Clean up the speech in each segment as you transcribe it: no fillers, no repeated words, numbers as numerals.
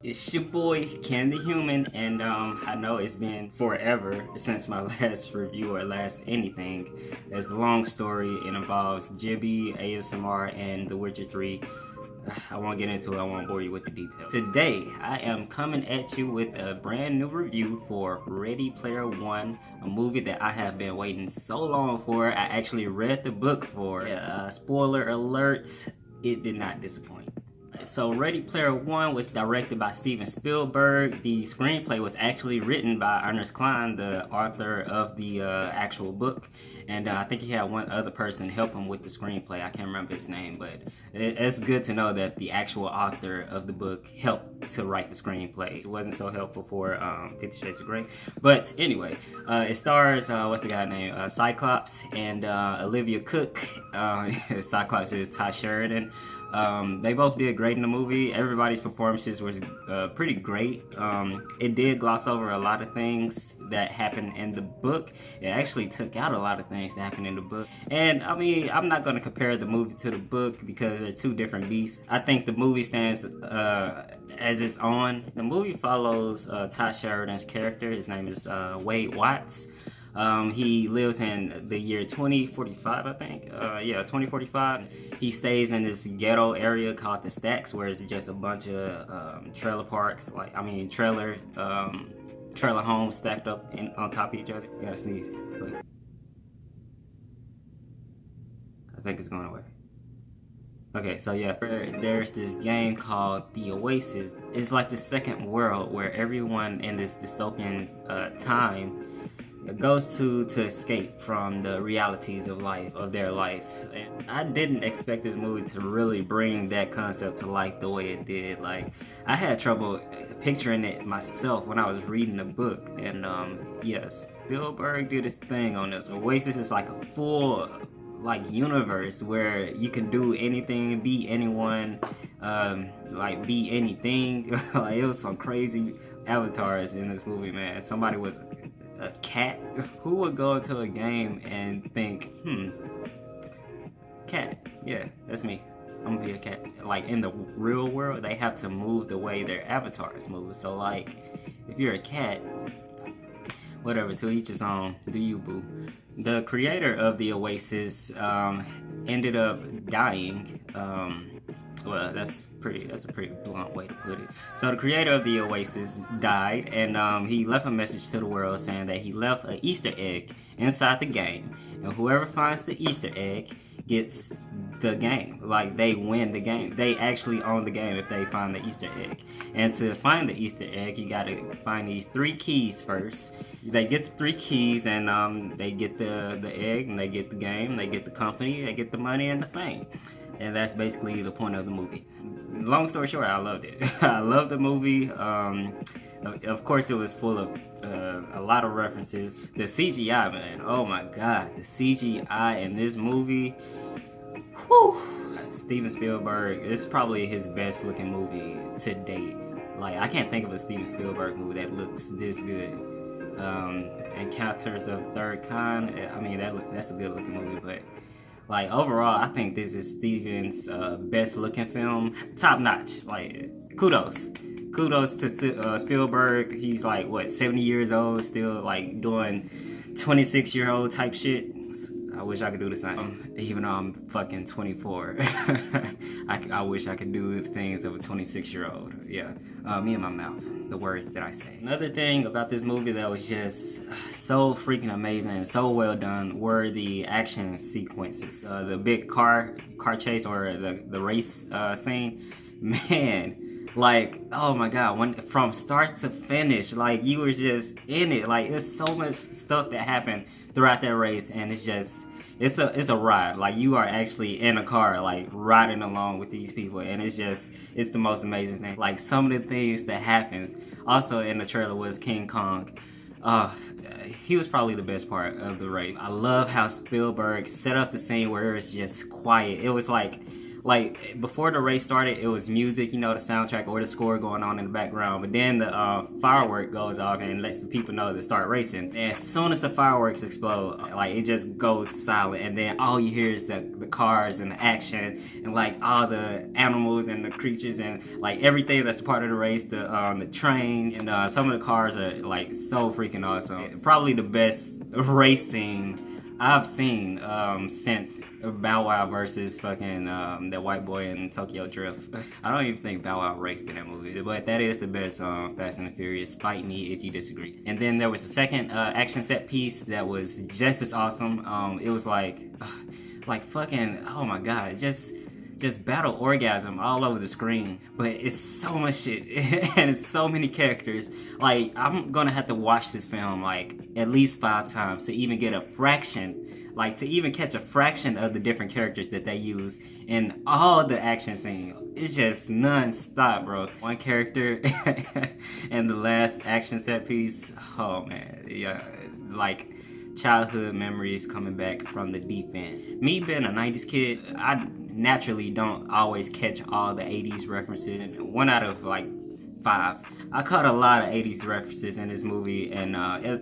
It's your boy Ken the Human, and I know it's been forever since my last review or last anything. It's a long story. It involves Jibby, ASMR, and The Witcher 3. I won't get into it, I won't bore you with the details. Today, I am coming at you with a brand new review for Ready Player One, a movie that I have been waiting so long for. I actually read the book for. Spoiler alert, it did not disappoint. So Ready Player One was directed by Steven Spielberg. The screenplay was actually written by Ernest Cline, the author of the actual book. And I think he had one other person help him with the screenplay. I can't remember his name, but it's good to know that the actual author of the book helped to write the screenplay. It wasn't so helpful for 50 Shades of Grey. But anyway, it stars, what's the guy name? Cyclops and Olivia Cook. Cyclops is Ty Sheridan. They both did great in the movie. Everybody's performances was pretty great. It did gloss over a lot of things that happened in the book. It actually took out a lot of things that happened in the book. And I mean, I'm not going to compare the movie to the book because they're two different beasts. I think the movie stands as its own. The movie follows Ty Sheridan's character. His name is Wade Watts. He lives in the year 2045, I think. 2045. He stays in this ghetto area called the Stacks, where it's just a bunch of trailer parks, trailer homes stacked up on top of each other. You gotta sneeze. Wait. I think it's going away. Okay, so yeah, there's this game called The Oasis. It's like the second world where everyone in this dystopian time goes to escape from the realities of life, of their life. And I didn't expect this movie to really bring that concept to life the way it did. Like, I had trouble picturing it myself when I was reading the book. And yes, Spielberg did his thing on this. Oasis is like a full universe where you can do anything, be anyone, be anything. Like, it was some crazy avatars in this movie, man. Somebody was a cat. Who would go into a game and think, cat, yeah, that's me, I'm gonna be a cat. Like, in the real world, they have to move the way their avatars move. So like, if you're a cat, whatever, to each his own, do you, boo. The creator of the Oasis ended up dying. Well, that's a pretty blunt way to put it. So the creator of the Oasis died, and he left a message to the world saying that he left an Easter egg inside the game, and whoever finds the Easter egg gets the game. Like, they win the game. They actually own the game if they find the Easter egg. And to find the Easter egg, you gotta find these 3 keys first. They get the 3 keys, and they get the egg, and they get the game, they get the company, they get the money and the fame. And that's basically the point of the movie. Long story short, I loved it. I loved the movie. Of course, it was full of a lot of references. The CGI, man, oh my god, the CGI in this movie, whew. Steven Spielberg, it's probably his best looking movie to date. Like, I can't think of a Steven Spielberg movie that looks this good. Encounters of Third Kind, I mean, that's a good looking movie, but like, overall, I think this is Steven's best looking film. Top notch. Like, kudos to Spielberg. He's like, what, 70 years old, still like doing 26-year-old type shit. I wish I could do the same. Even though I'm fucking 24. I wish I could do the things of a 26-year-old. Yeah. Me and my mouth. The words that I say. Another thing about this movie that was just so freaking amazing and so well done were the action sequences. The big car chase, or the race scene. Man, like, oh my god, from start to finish, like, you were just in it. Like, there's so much stuff that happened throughout that race, and it's a ride. Like, you are actually in a car, like, riding along with these people, and it's the most amazing thing. Like, some of the things that happens also in the trailer was King Kong. He was probably the best part of the race. I love how Spielberg set up the scene where it was just quiet. It was like like before the race started, it was music, you know, the soundtrack or the score going on in the background. But then the firework goes off and lets the people know to start racing. And as soon as the fireworks explode, like it just goes silent, and then all you hear is the cars and the action and like all the animals and the creatures and like everything that's part of the race. The trains and some of the cars are like so freaking awesome. Probably the best racing I've seen since Bow Wow versus fucking that white boy in Tokyo Drift. I don't even think Bow Wow raced in that movie, but that is the best Fast and the Furious. Fight me if you disagree. And then there was a second action set piece that was just as awesome. It was like fucking, oh my god, just battle orgasm all over the screen. But it's so much shit and it's so many characters. Like, I'm gonna have to watch this film like at least 5 times to even get a fraction, like to even catch a fraction of the different characters that they use in all the action scenes. It's just non-stop, bro. One character and the last action set piece, oh man, yeah, like childhood memories coming back from the deep end. Me being a 90s kid, I naturally don't always catch all the 80s references. 1 out of like 5. I caught a lot of 80s references in this movie, and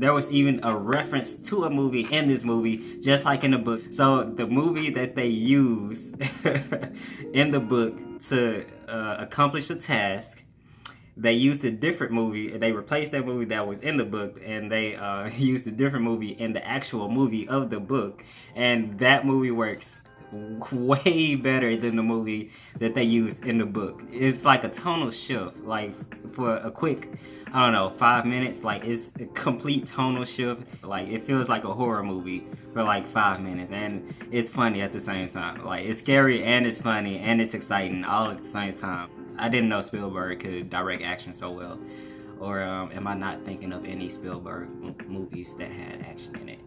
there was even a reference to a movie in this movie, just like in the book. So the movie that they use in the book to accomplish a task, they used a different movie. They replaced that movie that was in the book, and they used a different movie in the actual movie of the book, and that movie works way better than the movie that they used in the book. It's like a tonal shift, like for a quick, I don't know, 5 minutes, like it's a complete tonal shift. Like it feels like a horror movie for like 5 minutes, and it's funny at the same time. Like it's scary and it's funny and it's exciting all at the same time. I didn't know Spielberg could direct action so well. Or am I not thinking of any Spielberg movies that had action in it?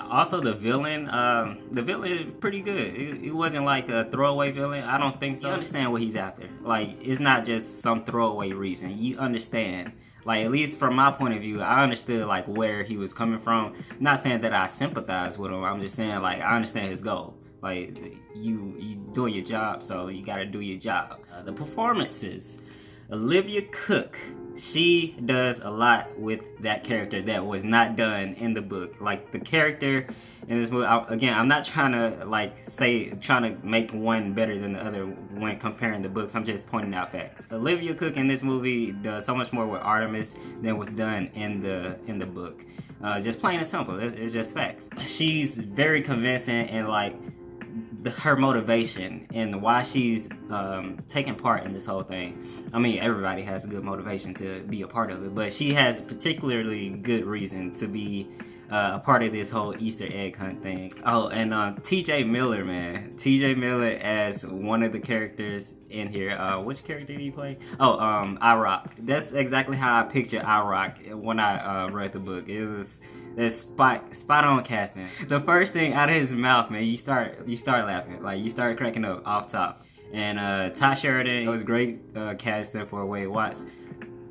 Also, the villain is pretty good. It wasn't like a throwaway villain. I don't think so. You understand what he's after. Like, it's not just some throwaway reason. You understand. Like, at least from my point of view, I understood, like, where he was coming from. I'm not saying that I sympathize with him. I'm just saying, like, I understand his goal. Like, you doing your job, so you gotta do your job. The performances. Olivia Cooke, she does a lot with that character that was not done in the book. Like the character in this movie, again, I'm not trying to make one better than the other when comparing the books. I'm just pointing out facts. Olivia Cooke in this movie does so much more with Artemis than was done in the book. Just plain and simple. It's just facts. She's very convincing, and like her motivation and why she's taking part in this whole thing. I mean, everybody has a good motivation to be a part of it, but she has particularly good reason to be a part of this whole Easter egg hunt thing. Oh, and TJ Miller, man. TJ Miller as one of the characters in here. Which character did he play? Oh, I-Rock. That's exactly how I picture I-Rock when I read the book. It was that's spot on casting. The first thing out of his mouth, man, you start laughing. Like you start cracking up off top. And Ty Sheridan, it was great casting for Wade Watts.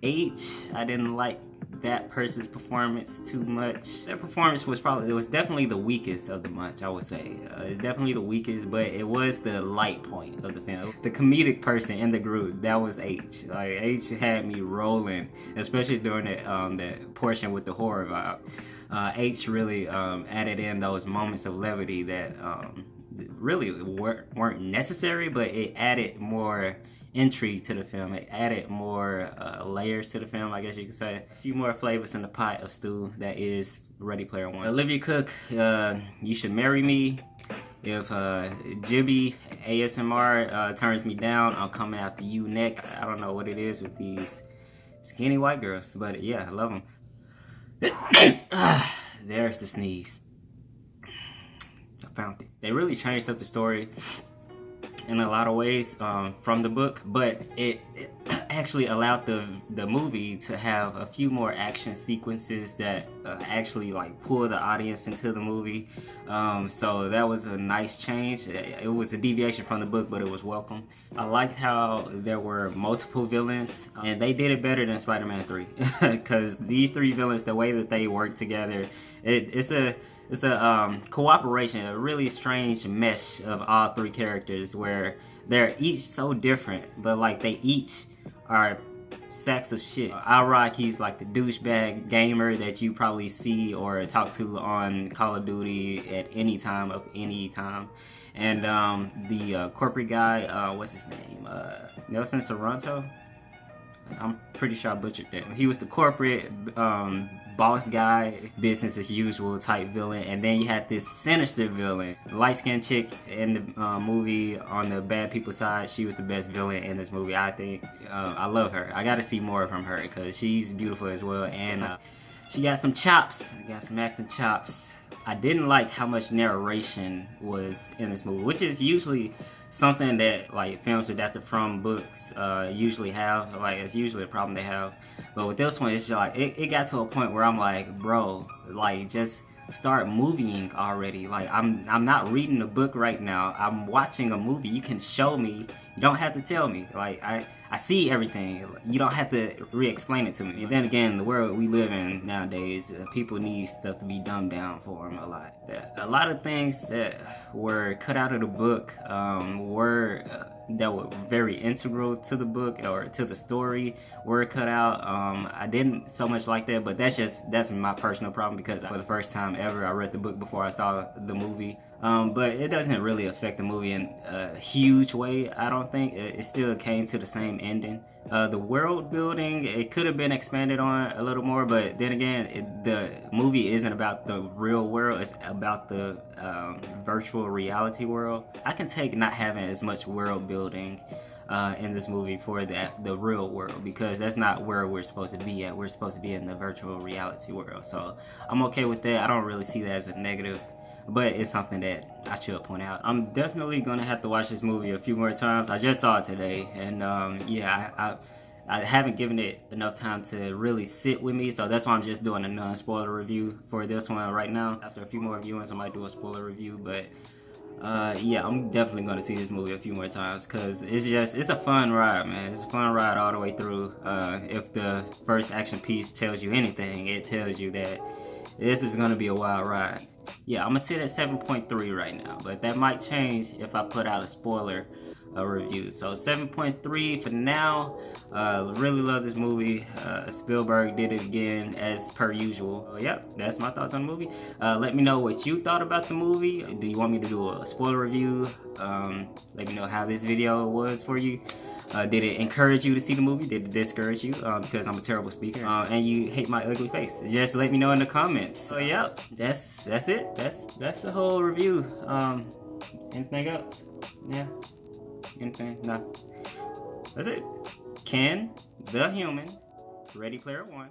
H, I didn't like that person's performance too much. Their performance was definitely the weakest of the bunch, I would say. Definitely the weakest, but it was the light point of the film. The comedic person in the group, that was H. Like H had me rolling, especially during that portion with the horror vibe. H really added in those moments of levity that really weren't necessary, but it added more intrigue to the film. It added more layers to the film, I guess you could say. A few more flavors in the pot of stew that is Ready Player One. Olivia Cooke, You Should Marry Me. If Jibby ASMR turns me down, I'm coming after you next. I don't know what it is with these skinny white girls, but yeah, I love them. There's the sneeze. I found it. They really changed up the story in a lot of ways from the book, but it actually allowed the movie to have a few more action sequences that actually like pull the audience into the movie. So that was a nice change. It was a deviation from the book, but it was welcome. I liked how there were multiple villains, and they did it better than Spider-Man 3 because these 3 villains, the way that they work together, it's a cooperation, a really strange mesh of all 3 characters where they're each so different, but like they each are sacks of shit. Alrock, he's like the douchebag gamer that you probably see or talk to on Call of Duty at any time of any time. And the corporate guy, what's his name? Nelson Sorrento? I'm pretty sure I butchered that. He was the corporate boss guy, business as usual type villain. And then you had this sinister villain, light-skinned chick in the movie on the bad people side. She was the best villain in this movie, I think. I love her. I gotta see more from her because she's beautiful as well. And she got some chops. Got some acting chops. I didn't like how much narration was in this movie, which is usually something that like films adapted from books usually have. Like, it's usually a problem they have. But with this one, it's just like it got to a point where I'm like, bro, like just start moving already. Like I'm not reading a book right now. I'm watching a movie. You can show me. You don't have to tell me. Like I see everything. You don't have to re-explain it to me. And then again, the world we live in nowadays, people need stuff to be dumbed down for them a lot. A lot of things that were cut out of the book that were very integral to the book or to the story were cut out. I didn't so much like that, but that's my personal problem because for the first time ever I read the book before I saw the movie. But it doesn't really affect the movie in a huge way, I don't think. It still came to the same ending. The world building, it could have been expanded on a little more, but then again, the movie isn't about the real world, it's about the virtual reality world. I can take not having as much world building in this movie for the real world, because that's not where we're supposed to be at. We're supposed to be in the virtual reality world, so I'm okay with that. I don't really see that as a negative, but it's something that I should point out. I'm definitely gonna have to watch this movie a few more times. I just saw it today, and yeah, I haven't given it enough time to really sit with me, so that's why I'm just doing a non-spoiler review for this one right now. After a few more viewings, I might do a spoiler review, but yeah, I'm definitely gonna see this movie a few more times because it's a fun ride, man. It's a fun ride all the way through. If the first action piece tells you anything, it tells you that this is gonna be a wild ride. Yeah, I'm gonna sit at 7.3 right now, but that might change if I put out a spoiler review. So 7.3 for now. Really love this movie. Spielberg did it again as per usual. Yep, that's my thoughts on the movie. Let me know what you thought about the movie. Do you want me to do a spoiler review? Let me know how this video was for you. Did it encourage you to see the movie? Did it discourage you because I'm a terrible speaker and you hate my ugly face? Just let me know in the comments. So yep, that's it. That's the whole review. Anything else? Yeah. Anything? No. That's it. Ken the Human, Ready Player One.